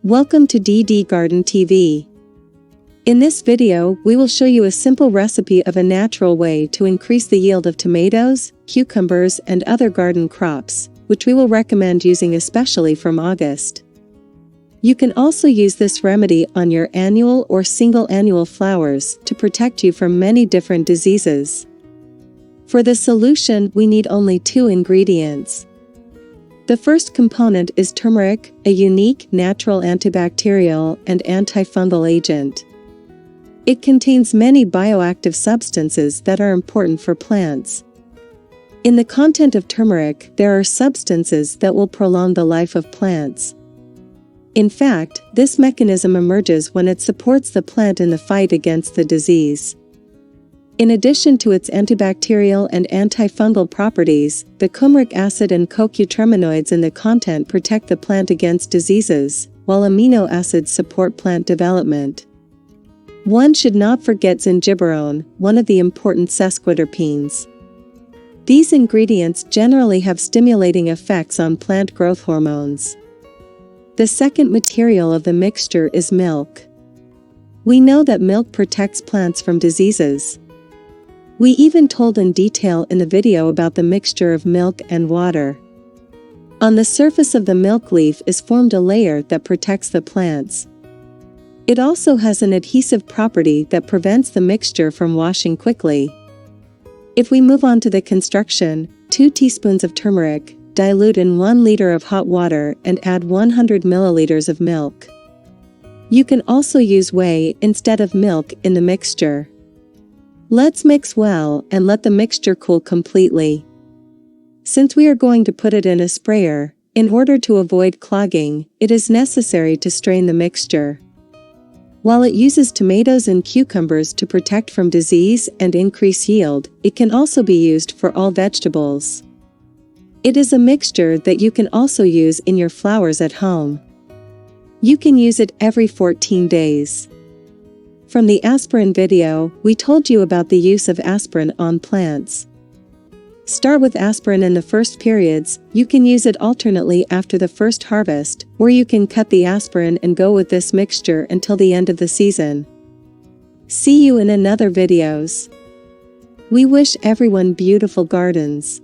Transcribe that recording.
Welcome to DD Garden TV. In this video, we will show you a simple recipe of a natural way to increase the yield of tomatoes, cucumbers, and other garden crops, which we will recommend using especially from August. You can also use this remedy on your annual or single annual flowers to protect you from many different diseases. For the solution, we need only 2 ingredients. The first component is turmeric, a unique natural antibacterial and antifungal agent. It contains many bioactive substances that are important for plants. In the content of turmeric, there are substances that will prolong the life of plants. In fact, this mechanism emerges when it supports the plant in the fight against the disease. In addition to its antibacterial and antifungal properties, the coumaric acid and cocutreminoids in the content protect the plant against diseases, while amino acids support plant development. One should not forget zingiberone, one of the important sesquiterpenes. These ingredients generally have stimulating effects on plant growth hormones. The second material of the mixture is milk. We know that milk protects plants from diseases. We even told in detail in the video about the mixture of milk and water. On the surface of the milk leaf is formed a layer that protects the plants. It also has an adhesive property that prevents the mixture from washing quickly. If we move on to the construction, 2 teaspoons of turmeric, dilute in 1 liter of hot water and add 100 milliliters of milk. You can also use whey instead of milk in the mixture. Let's mix well and let the mixture cool completely. Since we are going to put it in a sprayer, in order to avoid clogging, it is necessary to strain the mixture. While it uses tomatoes and cucumbers to protect from disease and increase yield, it can also be used for all vegetables. It is a mixture that you can also use in your flowers at home. You can use it every 14 days. From the aspirin video, we told you about the use of aspirin on plants. Start with aspirin in the first periods. You can use it alternately after the first harvest, or you can cut the aspirin and go with this mixture until the end of the season. See you in another videos. We wish everyone beautiful gardens.